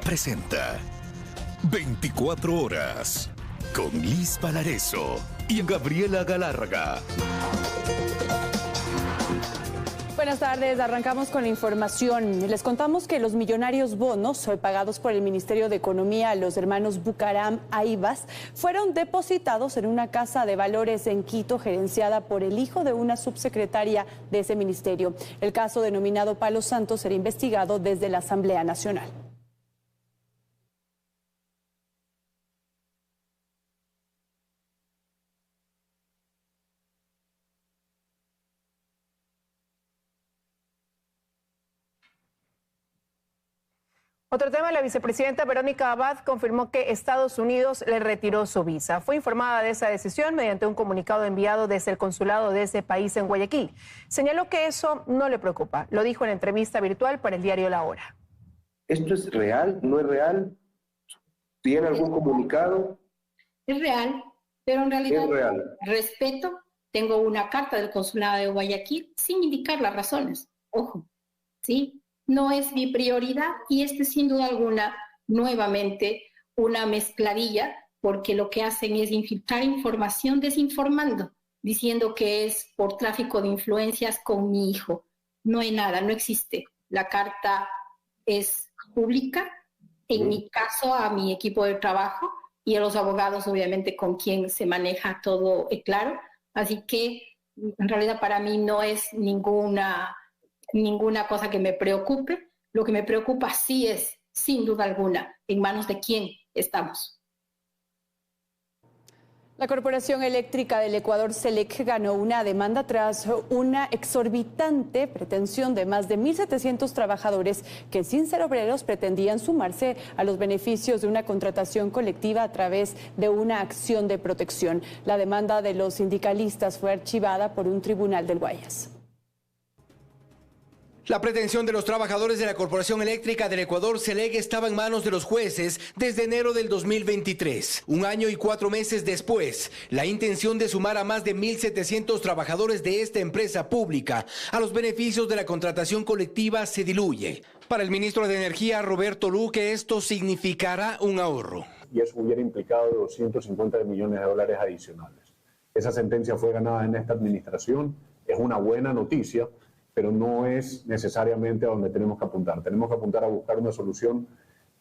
presenta 24 horas con Liz Valareso y Gabriela Galárraga. Buenas tardes, arrancamos con la información. Les contamos que los millonarios bonos pagados por el Ministerio de Economía a los hermanos Bucaram Aivas fueron depositados en una casa de valores en Quito gerenciada por el hijo de una subsecretaria de ese ministerio. El caso denominado Palo Santo será investigado desde la Asamblea Nacional. Otro tema, la vicepresidenta Verónica Abad confirmó que Estados Unidos le retiró su visa. Fue informada de esa decisión mediante un comunicado enviado desde el consulado de ese país en Guayaquil. Señaló que eso no le preocupa. Lo dijo en entrevista virtual para el diario La Hora. ¿Esto es real? ¿No es real? ¿Tiene algún comunicado? Es real, pero en realidad es real. Respeto. Tengo una carta del consulado de Guayaquil sin indicar las razones. Ojo, ¿sí? No es mi prioridad y este es sin duda alguna nuevamente una mezcladilla porque lo que hacen es infiltrar información desinformando, diciendo que es por tráfico de influencias con mi hijo. No hay nada, no existe. La carta es pública, en mi caso a mi equipo de trabajo y a los abogados obviamente con quien se maneja todo claro. Así que en realidad para mí no es ninguna cosa que me preocupe. Lo que me preocupa sí es, sin duda alguna, en manos de quién estamos. La Corporación Eléctrica del Ecuador, CELEC, ganó una demanda tras una exorbitante pretensión de más de 1.700 trabajadores que, sin ser obreros, pretendían sumarse a los beneficios de una contratación colectiva a través de una acción de protección. La demanda de los sindicalistas fue archivada por un tribunal del Guayas. La pretensión de los trabajadores de la Corporación Eléctrica del Ecuador, CELEC, estaba en manos de los jueces desde enero del 2023. Un año y 4 meses después, la intención de sumar a más de 1.700 trabajadores de esta empresa pública a los beneficios de la contratación colectiva se diluye. Para el ministro de Energía, Roberto Luque, esto significará un ahorro. Y eso hubiera implicado 250 millones de dólares adicionales. Esa sentencia fue ganada en esta administración, es una buena noticia, pero no es necesariamente a donde tenemos que apuntar. Tenemos que apuntar a buscar una solución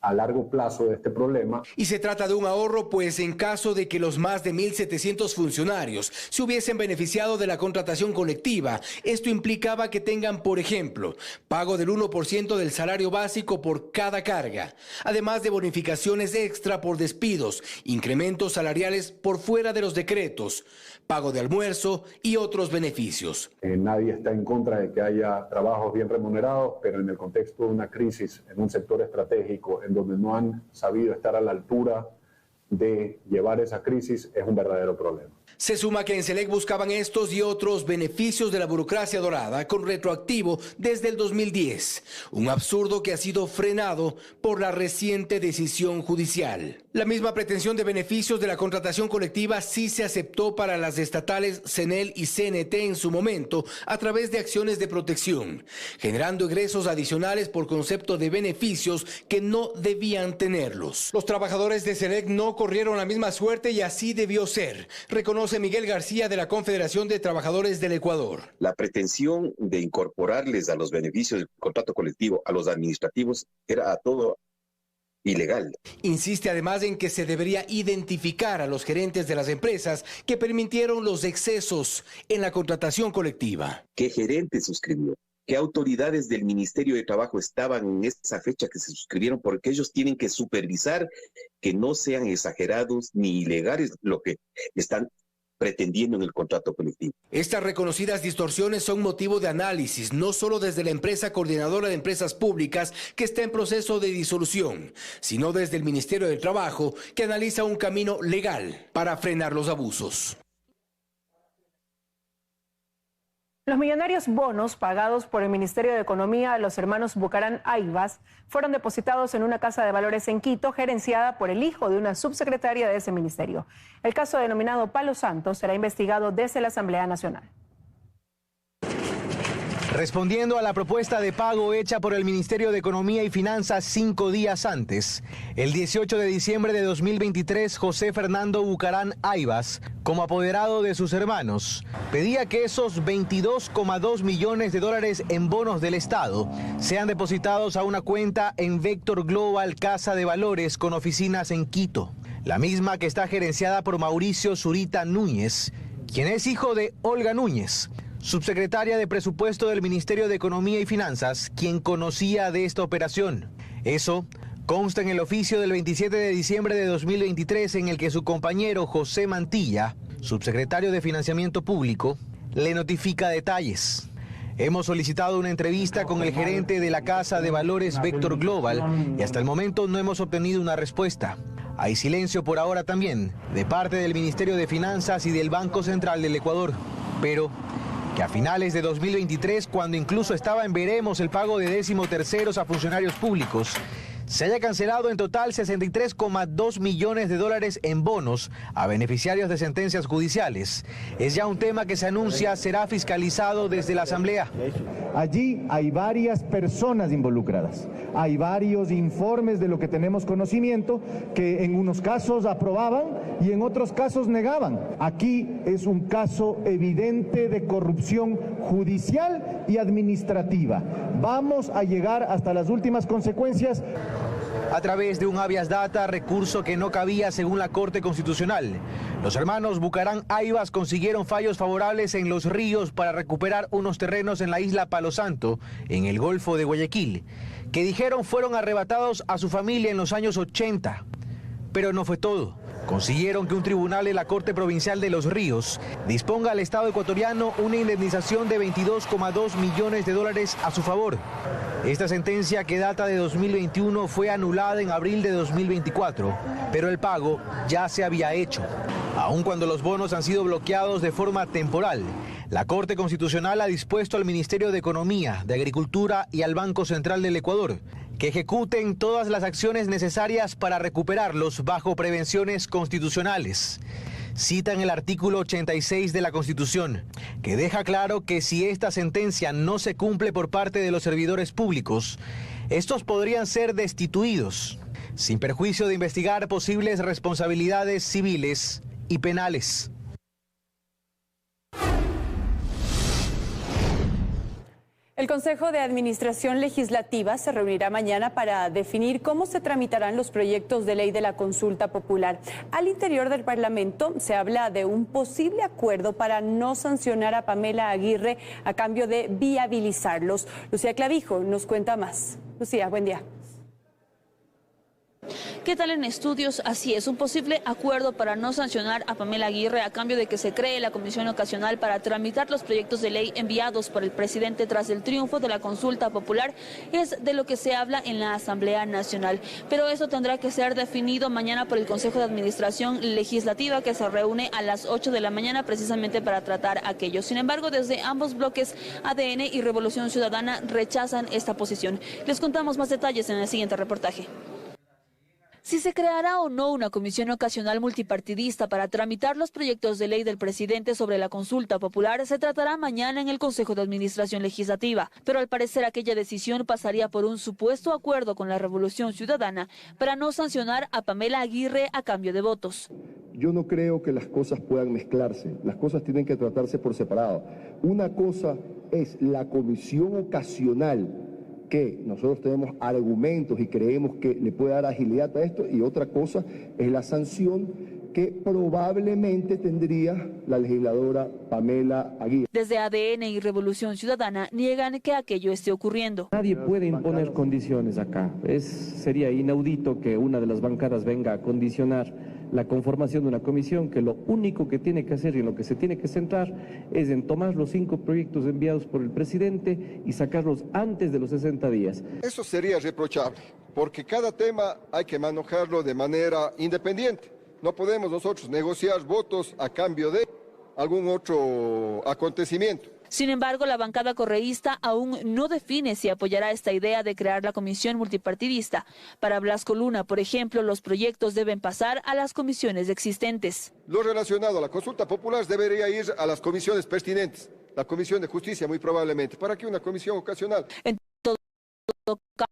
a largo plazo de este problema. Y se trata de un ahorro, pues en caso de que los más de 1.700 funcionarios se hubiesen beneficiado de la contratación colectiva, esto implicaba que tengan, por ejemplo, pago del 1% del salario básico por cada carga, además de bonificaciones extra por despidos, incrementos salariales por fuera de los decretos, pago de almuerzo y otros beneficios. Nadie está en contra de que haya trabajos bien remunerados, pero en el contexto de una crisis en un sector estratégico en donde no han sabido estar a la altura de llevar esa crisis, es un verdadero problema. Se suma que en CELEC buscaban estos y otros beneficios de la burocracia dorada con retroactivo desde el 2010. Un absurdo que ha sido frenado por la reciente decisión judicial. La misma pretensión de beneficios de la contratación colectiva sí se aceptó para las estatales CENEL y CNT en su momento a través de acciones de protección, generando egresos adicionales por concepto de beneficios que no debían tenerlos. Los trabajadores de CELEC no corrieron la misma suerte y así debió ser, reconoce Miguel García de la Confederación de Trabajadores del Ecuador. La pretensión de incorporarles a los beneficios del contrato colectivo, a los administrativos, era a todo ilegal. Insiste además en que se debería identificar a los gerentes de las empresas que permitieron los excesos en la contratación colectiva. ¿Qué gerente suscribió? ¿Qué autoridades del Ministerio de Trabajo estaban en esa fecha que se suscribieron? Porque ellos tienen que supervisar que no sean exagerados ni ilegales lo que están pretendiendo en el contrato colectivo. Estas reconocidas distorsiones son motivo de análisis, no solo desde la empresa coordinadora de empresas públicas que está en proceso de disolución, sino desde el Ministerio del Trabajo que analiza un camino legal para frenar los abusos. Los millonarios bonos pagados por el Ministerio de Economía a los hermanos Bucaram Aivas fueron depositados en una casa de valores en Quito, gerenciada por el hijo de una subsecretaria de ese ministerio. El caso denominado Palo Santo será investigado desde la Asamblea Nacional. Respondiendo a la propuesta de pago hecha por el Ministerio de Economía y Finanzas 5 días antes, el 18 de diciembre de 2023, José Fernando Bucarán Aivas, como apoderado de sus hermanos, pedía que esos 22,2 millones de dólares en bonos del Estado sean depositados a una cuenta en Vector Global Casa de Valores con oficinas en Quito, la misma que está gerenciada por Mauricio Zurita Núñez, quien es hijo de Olga Núñez, subsecretaria de Presupuesto del Ministerio de Economía y Finanzas, quien conocía de esta operación. Eso consta en el oficio del 27 de diciembre de 2023 en el que su compañero José Mantilla, subsecretario de Financiamiento Público, le notifica detalles. Hemos solicitado una entrevista con el gerente de la Casa de Valores Vector Global y hasta el momento no hemos obtenido una respuesta. Hay silencio por ahora también de parte del Ministerio de Finanzas y del Banco Central del Ecuador, pero que a finales de 2023, cuando incluso estaba en veremos el pago de 13º a funcionarios públicos, se haya cancelado en total 63,2 millones de dólares en bonos a beneficiarios de sentencias judiciales. Es ya un tema que se anuncia será fiscalizado desde la Asamblea. Allí hay varias personas involucradas, hay varios informes de lo que tenemos conocimiento que en unos casos aprobaban y en otros casos negaban. Aquí es un caso evidente de corrupción judicial y administrativa. Vamos a llegar hasta las últimas consecuencias. A través de un habeas data, recurso que no cabía según la Corte Constitucional, los hermanos Bucarán Aivas consiguieron fallos favorables en Los Ríos para recuperar unos terrenos en la isla Palo Santo, en el Golfo de Guayaquil, que dijeron fueron arrebatados a su familia en los años 80. Pero no fue todo. Consiguieron que un tribunal de la Corte Provincial de Los Ríos disponga al Estado ecuatoriano una indemnización de 22,2 millones de dólares a su favor. Esta sentencia, que data de 2021, fue anulada en abril de 2024, pero el pago ya se había hecho. Aun cuando los bonos han sido bloqueados de forma temporal, la Corte Constitucional ha dispuesto al Ministerio de Economía, de Agricultura y al Banco Central del Ecuador que ejecuten todas las acciones necesarias para recuperarlos bajo prevenciones constitucionales. Citan el artículo 86 de la Constitución, que deja claro que si esta sentencia no se cumple por parte de los servidores públicos, estos podrían ser destituidos, sin perjuicio de investigar posibles responsabilidades civiles y penales. El Consejo de Administración Legislativa se reunirá mañana para definir cómo se tramitarán los proyectos de ley de la consulta popular. Al interior del Parlamento se habla de un posible acuerdo para no sancionar a Pamela Aguirre a cambio de viabilizarlos. Lucía Clavijo nos cuenta más. Lucía, buen día. ¿Qué tal en estudios? Así es, un posible acuerdo para no sancionar a Pamela Aguirre a cambio de que se cree la comisión ocasional para tramitar los proyectos de ley enviados por el presidente tras el triunfo de la consulta popular es de lo que se habla en la Asamblea Nacional. Pero eso tendrá que ser definido mañana por el Consejo de Administración Legislativa, que se reúne a las 8 de la mañana precisamente para tratar aquello. Sin embargo, desde ambos bloques, ADN y Revolución Ciudadana, rechazan esta posición. Les contamos más detalles en el siguiente reportaje. Si se creará o no una comisión ocasional multipartidista para tramitar los proyectos de ley del presidente sobre la consulta popular, se tratará mañana en el Consejo de Administración Legislativa. Pero al parecer aquella decisión pasaría por un supuesto acuerdo con la Revolución Ciudadana para no sancionar a Pamela Aguirre a cambio de votos. Yo no creo que las cosas puedan mezclarse, las cosas tienen que tratarse por separado. Una cosa es la comisión ocasional, que nosotros tenemos argumentos y creemos que le puede dar agilidad a esto, y otra cosa es la sanción que probablemente tendría la legisladora Pamela Aguirre. Desde ADN y Revolución Ciudadana niegan que aquello esté ocurriendo. Nadie puede imponer condiciones acá. Sería inaudito que una de las bancadas venga a condicionar la conformación de una comisión que lo único que tiene que hacer y en lo que se tiene que centrar es en tomar los 5 proyectos enviados por el presidente y sacarlos antes de los 60 días. Eso sería reprochable, porque cada tema hay que manejarlo de manera independiente. No podemos nosotros negociar votos a cambio de algún otro acontecimiento. Sin embargo, la bancada correísta aún no define si apoyará esta idea de crear la comisión multipartidista. Para Blasco Luna, por ejemplo, los proyectos deben pasar a las comisiones existentes. Lo relacionado a la consulta popular debería ir a las comisiones pertinentes, la Comisión de Justicia muy probablemente. ¿Para qué una comisión ocasional? En todo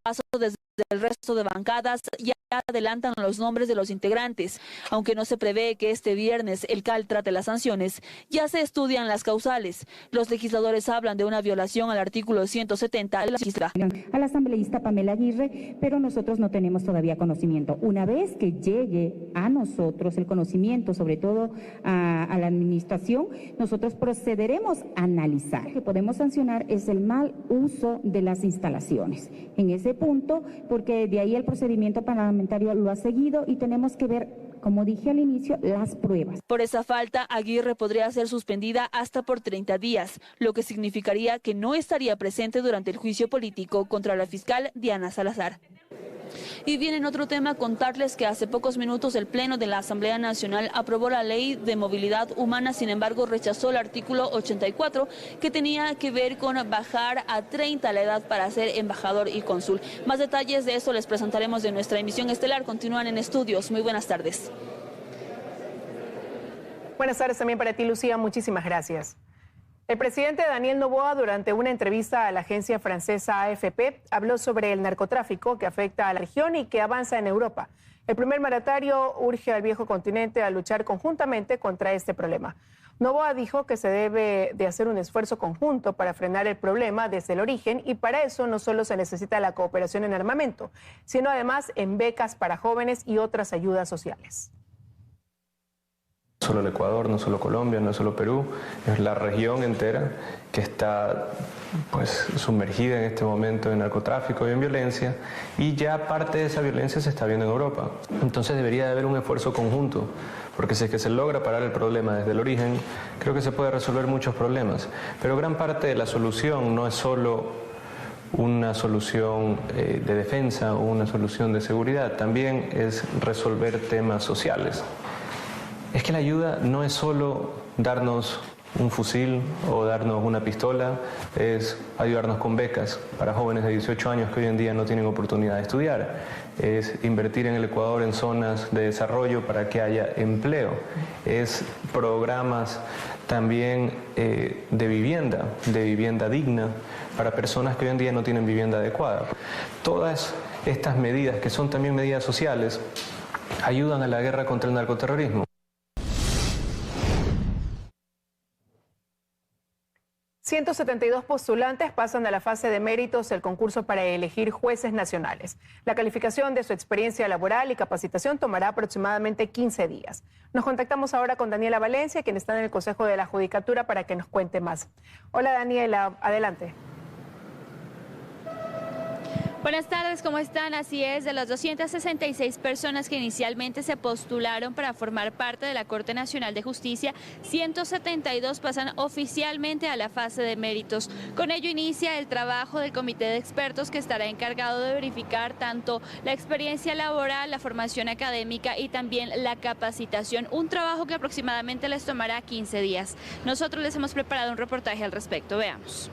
caso, desde el resto de bancadas ya adelantan los nombres de los integrantes. Aunque no se prevé que este viernes el CAL trate las sanciones, ya se estudian las causales. Los legisladores hablan de una violación al artículo 170 de la legislación. A la asambleísta Pamela Aguirre, pero nosotros no tenemos todavía conocimiento. Una vez que llegue a nosotros el conocimiento, sobre todo a la administración, nosotros procederemos a analizar. Lo que podemos sancionar es el mal uso de las instalaciones. En ese punto, porque de ahí el procedimiento parlamentario lo ha seguido y tenemos que ver, como dije al inicio, las pruebas. Por esa falta, Aguirre podría ser suspendida hasta por 30 días, lo que significaría que no estaría presente durante el juicio político contra la fiscal Diana Salazar. Y bien, en otro tema, contarles que hace pocos minutos el Pleno de la Asamblea Nacional aprobó la Ley de Movilidad Humana, sin embargo rechazó el artículo 84 que tenía que ver con bajar a 30 la edad para ser embajador y cónsul. Más detalles de eso les presentaremos de nuestra emisión estelar. Continúan en estudios. Muy buenas tardes. Buenas tardes también para ti, Lucía. Muchísimas gracias. El presidente Daniel Noboa, durante una entrevista a la agencia francesa AFP, habló sobre el narcotráfico que afecta a la región y que avanza en Europa. El primer mandatario urge al viejo continente a luchar conjuntamente contra este problema. Noboa dijo que se debe de hacer un esfuerzo conjunto para frenar el problema desde el origen, y para eso no solo se necesita la cooperación en armamento, sino además en becas para jóvenes y otras ayudas sociales. No solo el Ecuador, no solo Colombia, no solo Perú, es la región entera que está sumergida en este momento en narcotráfico y en violencia, y ya parte de esa violencia se está viendo en Europa. Entonces debería de haber un esfuerzo conjunto, porque si es que se logra parar el problema desde el origen, creo que se puede resolver muchos problemas. Pero gran parte de la solución no es solo una solución de defensa o una solución de seguridad, también es resolver temas sociales. Es que la ayuda no es solo darnos un fusil o darnos una pistola, es ayudarnos con becas para jóvenes de 18 años que hoy en día no tienen oportunidad de estudiar, es invertir en el Ecuador en zonas de desarrollo para que haya empleo, es programas también de vivienda digna para personas que hoy en día no tienen vivienda adecuada. Todas estas medidas, que son también medidas sociales, ayudan a la guerra contra el narcoterrorismo. 172 postulantes pasan a la fase de méritos del concurso para elegir jueces nacionales. La calificación de su experiencia laboral y capacitación tomará aproximadamente 15 días. Nos contactamos ahora con Daniela Valencia, quien está en el Consejo de la Judicatura, para que nos cuente más. Hola Daniela, adelante. Buenas tardes, ¿cómo están? Así es, de las 266 personas que inicialmente se postularon para formar parte de la Corte Nacional de Justicia, 172 pasan oficialmente a la fase de méritos. Con ello inicia el trabajo del comité de expertos, que estará encargado de verificar tanto la experiencia laboral, la formación académica y también la capacitación, un trabajo que aproximadamente les tomará 15 días. Nosotros les hemos preparado un reportaje al respecto, veamos.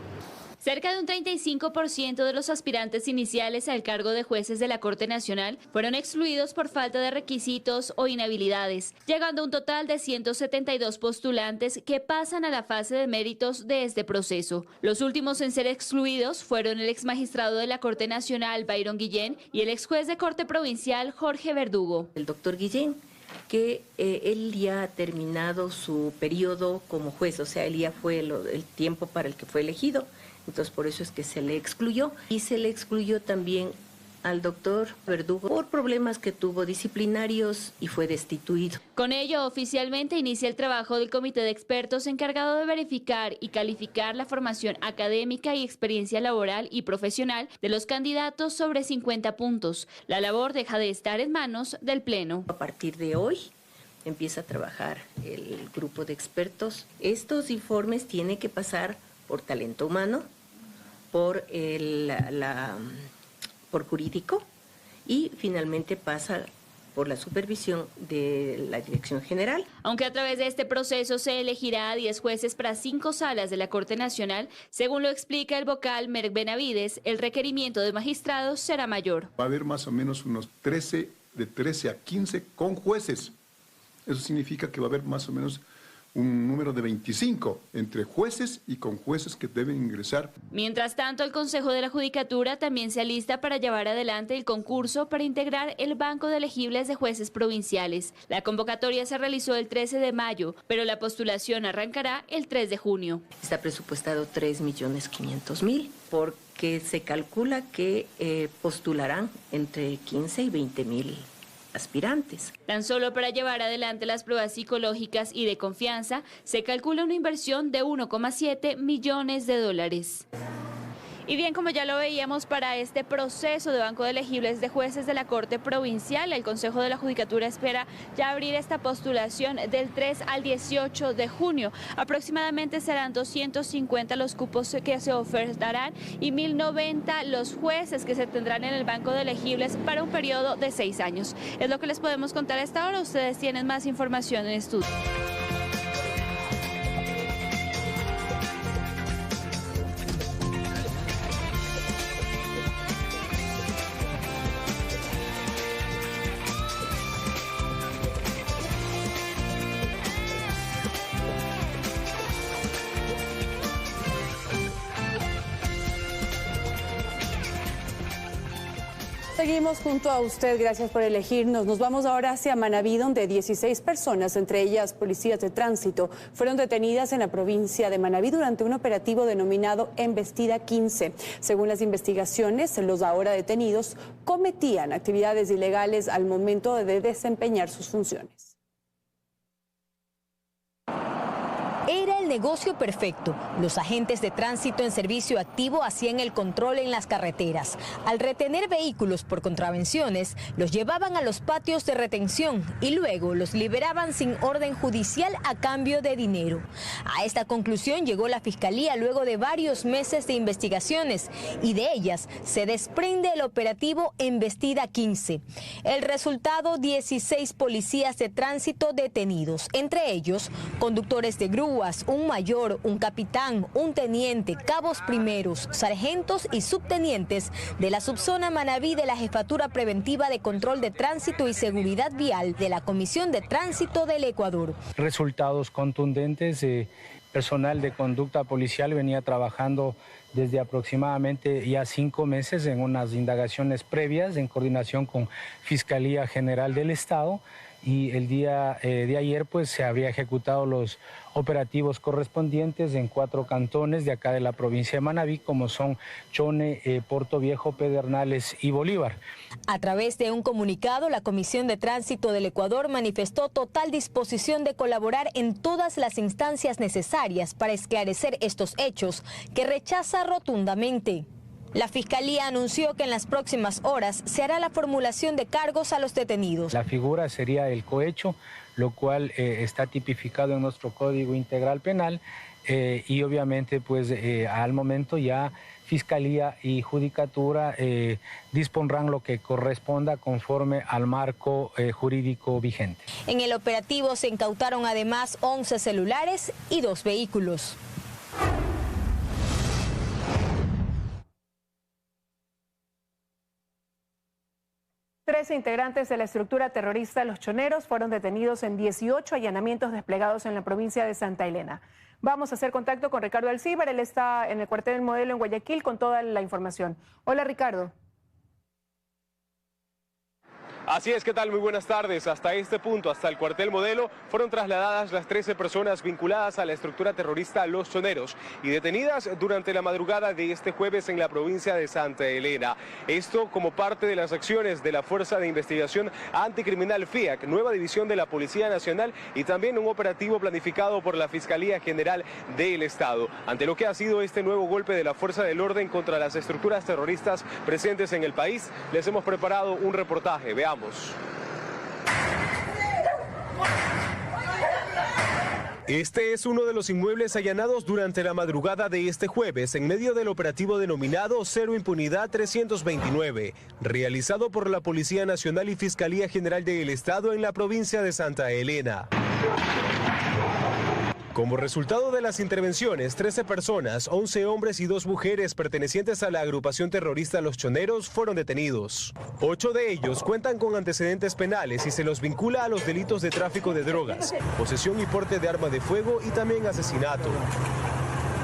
Cerca de un 35% de los aspirantes iniciales al cargo de jueces de la Corte Nacional fueron excluidos por falta de requisitos o inhabilidades, llegando a un total de 172 postulantes que pasan a la fase de méritos de este proceso. Los últimos en ser excluidos fueron el exmagistrado de la Corte Nacional, Byron Guillén, y el exjuez de Corte Provincial, Jorge Verdugo. El doctor Guillén, que él ya ha terminado su periodo como juez, o sea, él ya fue el tiempo para el que fue elegido. Entonces, por eso es que se le excluyó. Y se le excluyó también al doctor Verdugo por problemas que tuvo disciplinarios y fue destituido. Con ello, oficialmente inicia el trabajo del comité de expertos encargado de verificar y calificar la formación académica y experiencia laboral y profesional de los candidatos sobre 50 puntos. La labor deja de estar en manos del Pleno. A partir de hoy empieza a trabajar el grupo de expertos. Estos informes tienen que pasar por talento humano, por jurídico, y finalmente pasa por la supervisión de la Dirección General. Aunque a través de este proceso se elegirá a 10 jueces para 5 salas de la Corte Nacional, según lo explica el vocal Merck Benavides, el requerimiento de magistrados será mayor. Va a haber más o menos unos 13 a 15 con jueces. Eso significa que va a haber más o menos un número de 25 entre jueces y con jueces que deben ingresar. Mientras tanto, el Consejo de la Judicatura también se alista para llevar adelante el concurso para integrar el banco de elegibles de jueces provinciales. La convocatoria se realizó el 13 de mayo, pero la postulación arrancará el 3 de junio. Está presupuestado 3.500.000 porque se calcula que postularán entre 15 y 20.000 aspirantes. Tan solo para llevar adelante las pruebas psicológicas y de confianza, se calcula una inversión de 1,7 millones de dólares. Y bien, como ya lo veíamos, para este proceso de banco de elegibles de jueces de la Corte Provincial, el Consejo de la Judicatura espera ya abrir esta postulación del 3 al 18 de junio. Aproximadamente serán 250 los cupos que se ofertarán y 1.090 los jueces que se tendrán en el banco de elegibles para un periodo de 6 años. Es lo que les podemos contar a esta hora. Ustedes tienen más información en estudio. Seguimos junto a usted, gracias por elegirnos. Nos vamos ahora hacia Manabí, donde 16 personas, entre ellas policías de tránsito, fueron detenidas en la provincia de Manabí durante un operativo denominado Embestida 15. Según las investigaciones, los ahora detenidos cometían actividades ilegales al momento de desempeñar sus funciones. Era el negocio perfecto. Los agentes de tránsito en servicio activo hacían el control en las carreteras. Al retener vehículos por contravenciones, los llevaban a los patios de retención y luego los liberaban sin orden judicial a cambio de dinero. A esta conclusión llegó la Fiscalía luego de varios meses de investigaciones y de ellas se desprende el operativo Embestida 15. El resultado, 16 policías de tránsito detenidos, entre ellos conductores de grúas, un mayor, un capitán, un teniente, cabos primeros, sargentos y subtenientes de la subzona Manabí de la Jefatura Preventiva de Control de Tránsito y Seguridad Vial de la Comisión de Tránsito del Ecuador. Resultados contundentes. Personal de conducta policial venía trabajando desde aproximadamente ya 5 meses en unas indagaciones previas en coordinación con Fiscalía General del Estado, y el día de ayer pues se habría ejecutado los operativos correspondientes en 4 cantones de acá de la provincia de Manabí, como son Chone, Puerto Viejo, Pedernales y Bolívar. A través de un comunicado, la Comisión de Tránsito del Ecuador manifestó total disposición de colaborar en todas las instancias necesarias para esclarecer estos hechos, que rechaza rotundamente. La Fiscalía anunció que en las próximas horas se hará la formulación de cargos a los detenidos. La figura sería el cohecho, lo cual está tipificado en nuestro Código Integral Penal, y obviamente pues al momento ya Fiscalía y Judicatura dispondrán lo que corresponda conforme al marco jurídico vigente. En el operativo se incautaron además 11 celulares y 2 vehículos. Tres integrantes de la estructura terrorista Los Choneros fueron detenidos en 18 allanamientos desplegados en la provincia de Santa Elena. Vamos a hacer contacto con Ricardo Alcíbar, él está en el cuartel del Modelo en Guayaquil con toda la información. Hola, Ricardo. Así es, ¿qué tal? Muy buenas tardes. Hasta este punto, hasta el cuartel Modelo, fueron trasladadas las 13 personas vinculadas a la estructura terrorista Los Choneros y detenidas durante la madrugada de este jueves en la provincia de Santa Elena. Esto como parte de las acciones de la Fuerza de Investigación Anticriminal FIAC, nueva división de la Policía Nacional, y también un operativo planificado por la Fiscalía General del Estado. Ante lo que ha sido este nuevo golpe de la Fuerza del Orden contra las estructuras terroristas presentes en el país, les hemos preparado un reportaje. Veamos. Este es uno de los inmuebles allanados durante la madrugada de este jueves en medio del operativo denominado Cero Impunidad 329, realizado por la Policía Nacional y Fiscalía General del Estado en la provincia de Santa Elena. Como resultado de las intervenciones, 13 personas, 11 hombres y 2 mujeres pertenecientes a la agrupación terrorista Los Choneros fueron detenidos. 8 de ellos cuentan con antecedentes penales y se los vincula a los delitos de tráfico de drogas, posesión y porte de arma de fuego y también asesinato.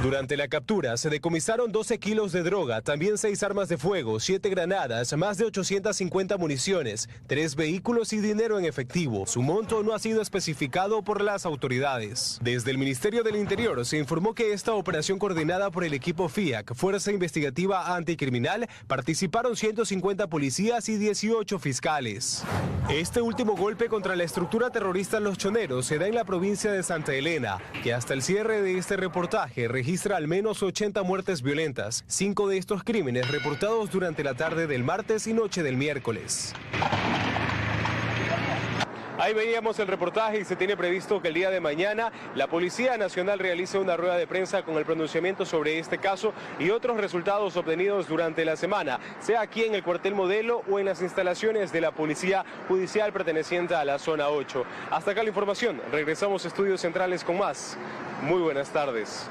Durante la captura se decomisaron 12 kilos de droga, también 6 armas de fuego, 7 granadas, más de 850 municiones, 3 vehículos y dinero en efectivo. Su monto no ha sido especificado por las autoridades. Desde el Ministerio del Interior se informó que esta operación coordinada por el equipo FIAC, Fuerza Investigativa Anticriminal, participaron 150 policías y 18 fiscales. Este último golpe contra la estructura terrorista Los Choneros se da en la provincia de Santa Elena, que hasta el cierre de este reportaje registra al menos 80 muertes violentas, 5 de estos crímenes reportados durante la tarde del martes y noche del miércoles. Ahí veíamos el reportaje y se tiene previsto que el día de mañana la Policía Nacional realice una rueda de prensa con el pronunciamiento sobre este caso y otros resultados obtenidos durante la semana, sea aquí en el cuartel Modelo o en las instalaciones de la Policía Judicial perteneciente a la Zona 8. Hasta acá la información. Regresamos a Estudios Centrales con más. Muy buenas tardes.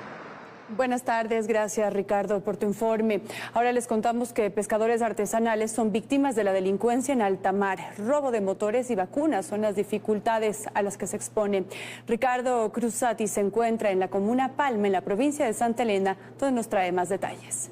Buenas tardes, gracias Ricardo por tu informe. Ahora les contamos que pescadores artesanales son víctimas de la delincuencia en alta mar. Robo de motores y vacunas son las dificultades a las que se exponen. Ricardo Cruzati se encuentra en la comuna Palma, en la provincia de Santa Elena, donde nos trae más detalles.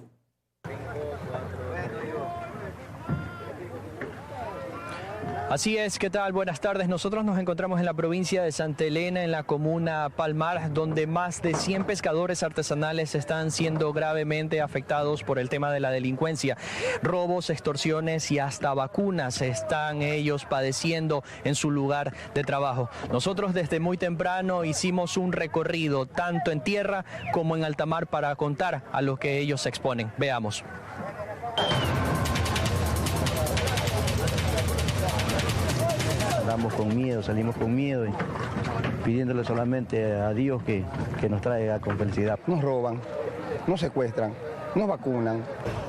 Así es, ¿qué tal? Buenas tardes. Nosotros nos encontramos en la provincia de Santa Elena, en la comuna Palmar, donde más de 100 pescadores artesanales están siendo gravemente afectados por el tema de la delincuencia. Robos, extorsiones y hasta vacunas están ellos padeciendo en su lugar de trabajo. Nosotros desde muy temprano hicimos un recorrido tanto en tierra como en alta mar para contar a lo que ellos se exponen. Veamos. Andamos con miedo, salimos con miedo y pidiéndole solamente a Dios que nos traiga con felicidad. Nos roban, nos secuestran, nos vacunan.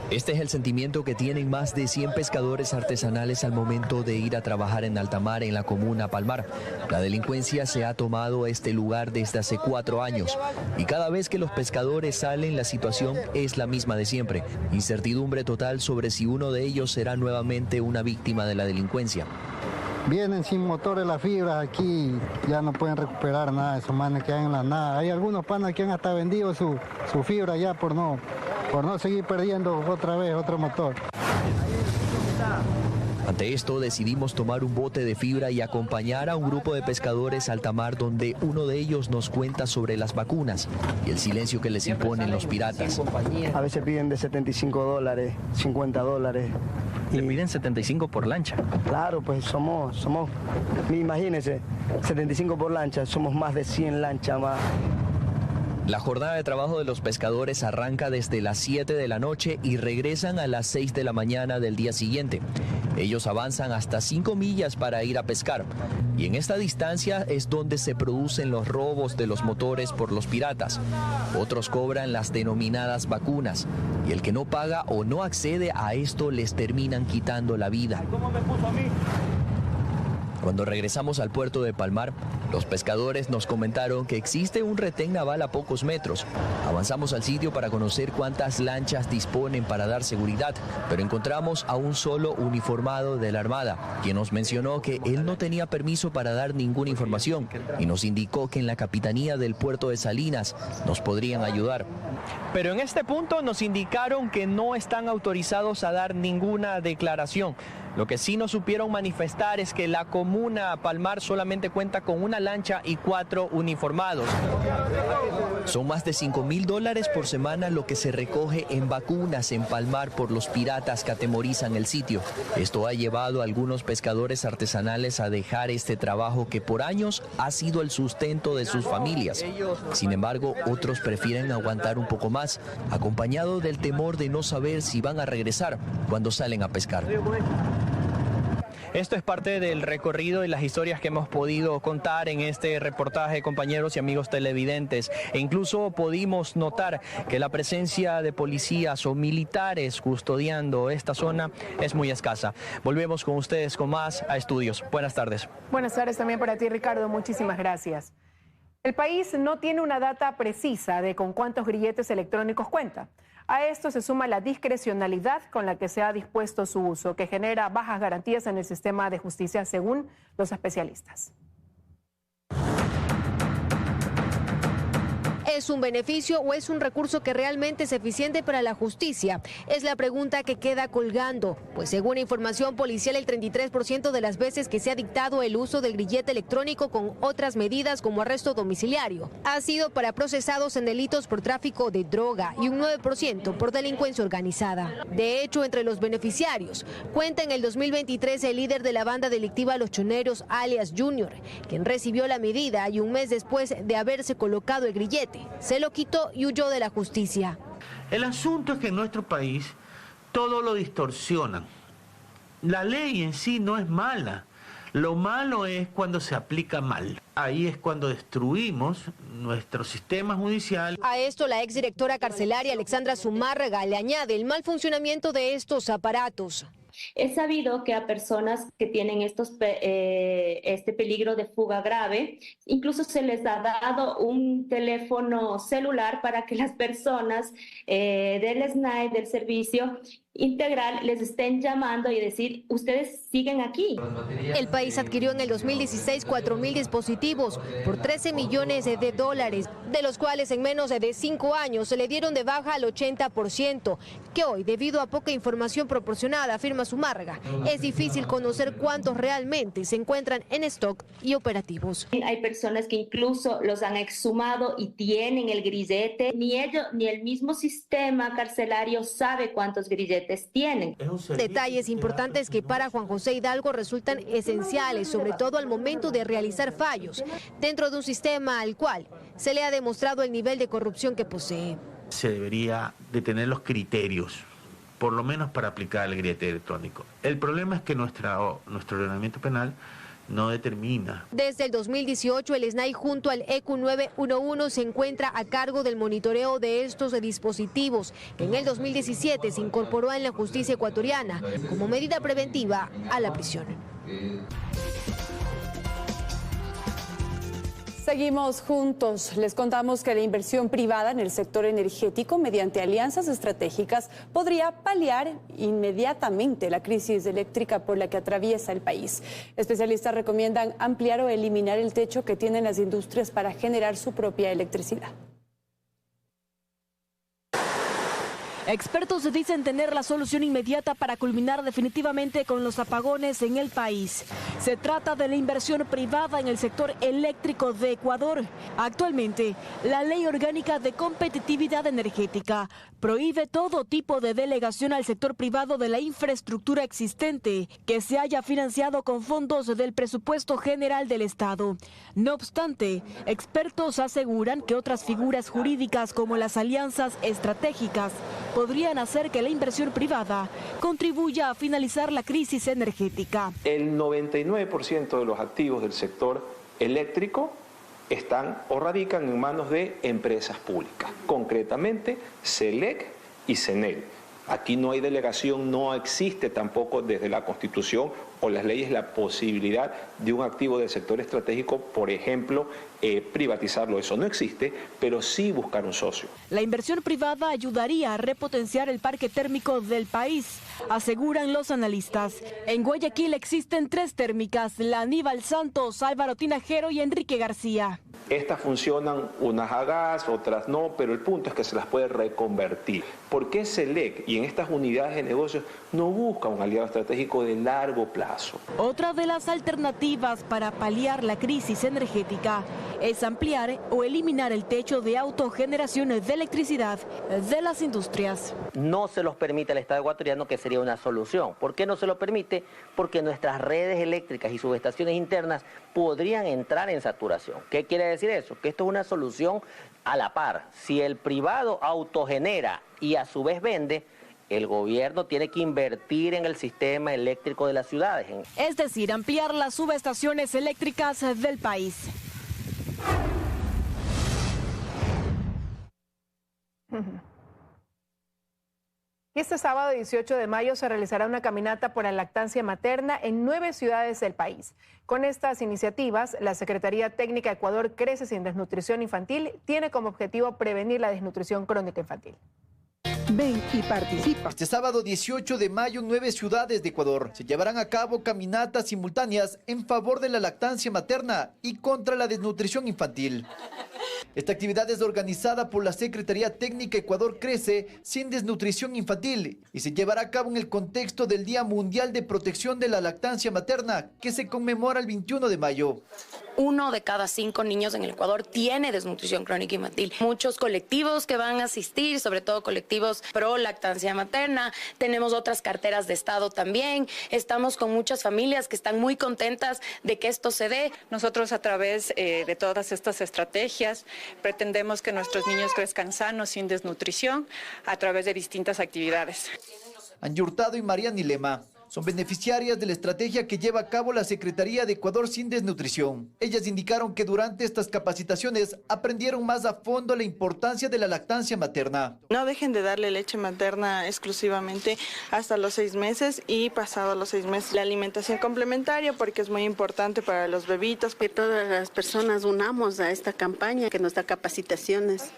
Este es el sentimiento que tienen más de 100 pescadores artesanales al momento de ir a trabajar en alta mar en la comuna Palmar. La delincuencia se ha tomado este lugar desde hace 4 años y cada vez que los pescadores salen la situación es la misma de siempre. Incertidumbre total sobre si uno de ellos será nuevamente una víctima de la delincuencia. Vienen sin motores las fibras aquí, ya no pueden recuperar nada de esos manes que hay en la nada. Hay algunos panas que han hasta vendido su fibra ya por no seguir perdiendo otra vez otro motor. Ante esto decidimos tomar un bote de fibra y acompañar a un grupo de pescadores a alta mar donde uno de ellos nos cuenta sobre las vacunas y el silencio que les imponen los piratas. A veces piden de $75, $50. ¿Le piden 75 por lancha? Claro, pues somos, imagínense, 75 por lancha, somos más de 100 lanchas más. La jornada de trabajo de los pescadores arranca desde las 7 de la noche y regresan a las 6 de la mañana del día siguiente. Ellos avanzan hasta 5 millas para ir a pescar. Y en esta distancia es donde se producen los robos de los motores por los piratas. Otros cobran las denominadas vacunas. Y el que no paga o no accede a esto les terminan quitando la vida. Cuando regresamos al puerto de Palmar, los pescadores nos comentaron que existe un retén naval a pocos metros. Avanzamos al sitio para conocer cuántas lanchas disponen para dar seguridad, pero encontramos a un solo uniformado de la Armada, quien nos mencionó que él no tenía permiso para dar ninguna información y nos indicó que en la capitanía del puerto de Salinas nos podrían ayudar. Pero en este punto nos indicaron que no están autorizados a dar ninguna declaración. Lo que sí nos supieron manifestar es que la comuna Palmar solamente cuenta con una lancha y 4 uniformados. Son más de $5.000 por semana lo que se recoge en vacunas en Palmar por los piratas que atemorizan el sitio. Esto ha llevado a algunos pescadores artesanales a dejar este trabajo que por años ha sido el sustento de sus familias. Sin embargo, otros prefieren aguantar un poco más, acompañado del temor de no saber si van a regresar cuando salen a pescar. Esto es parte del recorrido y las historias que hemos podido contar en este reportaje, compañeros y amigos televidentes. E incluso pudimos notar que la presencia de policías o militares custodiando esta zona es muy escasa. Volvemos con ustedes con más a Estudios. Buenas tardes. Buenas tardes también para ti, Ricardo. Muchísimas gracias. El país no tiene una data precisa de con cuántos grilletes electrónicos cuenta. A esto se suma la discrecionalidad con la que se ha dispuesto su uso, que genera bajas garantías en el sistema de justicia, según los especialistas. ¿Es un beneficio o es un recurso que realmente es eficiente para la justicia? Es la pregunta que queda colgando, pues según información policial, el 33% de las veces que se ha dictado el uso del grillete electrónico con otras medidas como arresto domiciliario ha sido para procesados en delitos por tráfico de droga y un 9% por delincuencia organizada. De hecho, entre los beneficiarios cuenta en el 2023 el líder de la banda delictiva Los Choneros, alias Junior, quien recibió la medida y un mes después de haberse colocado el grillete, se lo quitó y huyó de la justicia. El asunto es que en nuestro país todo lo distorsionan. La ley en sí no es mala. Lo malo es cuando se aplica mal. Ahí es cuando destruimos nuestro sistema judicial. A esto la exdirectora carcelaria Alexandra Zumárraga le añade el mal funcionamiento de estos aparatos. Es sabido que a personas que tienen este peligro de fuga grave, incluso se les ha dado un teléfono celular para que las personas del SNAI, del servicio integral, les estén llamando y decir, ustedes siguen aquí. El país adquirió en el 2016 4.000 dispositivos por $13 millones, de los cuales en menos de 5 años se le dieron de baja al 80%, que hoy, debido a poca información proporcionada, afirma Zumárraga, es difícil conocer cuántos realmente se encuentran en stock y operativos. Hay personas que incluso los han exhumado y tienen el grillete, ni ellos ni el mismo sistema carcelario sabe cuántos grilletes tienen. Detalles importantes que para Juan José Hidalgo resultan esenciales, sobre todo al momento de realizar fallos, dentro de un sistema al cual se le ha demostrado el nivel de corrupción que posee. Se debería de tener los criterios, por lo menos para aplicar el grillete electrónico. El problema es que nuestro ordenamiento penal no determina. Desde el 2018, el SNAI junto al ECU 911 se encuentra a cargo del monitoreo de estos dispositivos, que en el 2017 se incorporó en la justicia ecuatoriana como medida preventiva a la prisión. Seguimos juntos. Les contamos que la inversión privada en el sector energético mediante alianzas estratégicas podría paliar inmediatamente la crisis eléctrica por la que atraviesa el país. Especialistas recomiendan ampliar o eliminar el techo que tienen las industrias para generar su propia electricidad. Expertos dicen tener la solución inmediata para culminar definitivamente con los apagones en el país. Se trata de la inversión privada en el sector eléctrico de Ecuador. Actualmente, la Ley Orgánica de Competitividad Energética prohíbe todo tipo de delegación al sector privado de la infraestructura existente que se haya financiado con fondos del presupuesto general del Estado. No obstante, expertos aseguran que otras figuras jurídicas como las alianzas estratégicas podrían hacer que la inversión privada contribuya a finalizar la crisis energética. El 99% de los activos del sector eléctrico están o radican en manos de empresas públicas, concretamente SELEC y CENEL. Aquí no hay delegación, no existe tampoco desde la Constitución o las leyes la posibilidad de un activo del sector estratégico, por ejemplo, privatizarlo. Eso no existe, pero sí buscar un socio. La inversión privada ayudaría a repotenciar el parque térmico del país, aseguran los analistas. En Guayaquil existen 3 térmicas, la Aníbal Santos, Álvaro Tinajero y Enrique García. Estas funcionan unas a gas, otras no, pero el punto es que se las puede reconvertir. ¿Por qué SELEC y en estas unidades de negocios no busca un aliado estratégico de largo plazo? Otra de las alternativas para paliar la crisis energética es ampliar o eliminar el techo de autogeneración de electricidad de las industrias. No se los permite al Estado ecuatoriano, que sería una solución. ¿Por qué no se lo permite? Porque nuestras redes eléctricas y subestaciones internas podrían entrar en saturación. ¿Qué quiere decir eso? Que esto es una solución a la par. Si el privado autogenera y a su vez vende, El gobierno tiene que invertir en el sistema eléctrico de las ciudades. Es decir, ampliar las subestaciones eléctricas del país. Y este sábado 18 de mayo se realizará una caminata por la lactancia materna en 9 ciudades del país. Con estas iniciativas, la Secretaría Técnica Ecuador Crece Sin Desnutrición Infantil tiene como objetivo prevenir la desnutrición crónica infantil. Ven y participa. Este sábado 18 de mayo, 9 ciudades de Ecuador se llevarán a cabo caminatas simultáneas en favor de la lactancia materna y contra la desnutrición infantil. Esta actividad es organizada por la Secretaría Técnica Ecuador Crece Sin Desnutrición Infantil y se llevará a cabo en el contexto del Día Mundial de Protección de la Lactancia Materna, que se conmemora el 21 de mayo. 1 de cada 5 niños en el Ecuador tiene desnutrición crónica infantil. Muchos colectivos que van a asistir, sobre todo colectivos pro lactancia materna. Tenemos otras carteras de Estado también. Estamos con muchas familias que están muy contentas de que esto se dé. Nosotros a través de todas estas estrategias pretendemos que nuestros niños crezcan sanos, sin desnutrición, a través de distintas actividades. Angie Hurtado y Mariana Lema son beneficiarias de la estrategia que lleva a cabo la Secretaría de Ecuador Sin Desnutrición. Ellas indicaron que durante estas capacitaciones aprendieron más a fondo la importancia de la lactancia materna. No dejen de darle leche materna exclusivamente hasta los 6 meses y pasado los 6 meses la alimentación complementaria, porque es muy importante para los bebitos. Que todas las personas unamos a esta campaña que nos da capacitaciones.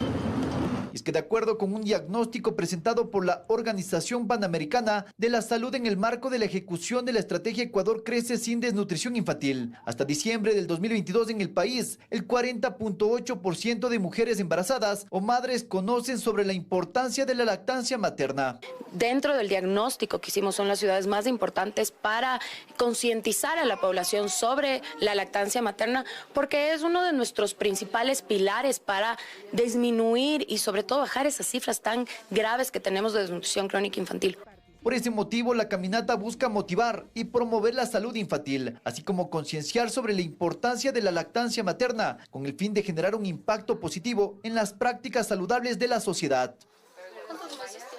Es que de acuerdo con un diagnóstico presentado por la Organización Panamericana de la Salud en el marco de la ejecución de la estrategia Ecuador Crece Sin Desnutrición Infantil, hasta diciembre del 2022 en el país, el 40.8% de mujeres embarazadas o madres conocen sobre la importancia de la lactancia materna. Dentro del diagnóstico que hicimos son las ciudades más importantes para concientizar a la población sobre la lactancia materna, porque es uno de nuestros principales pilares para disminuir y sobre todo bajar esas cifras tan graves que tenemos de desnutrición crónica infantil. Por ese motivo, la caminata busca motivar y promover la salud infantil, así como concienciar sobre la importancia de la lactancia materna, con el fin de generar un impacto positivo en las prácticas saludables de la sociedad.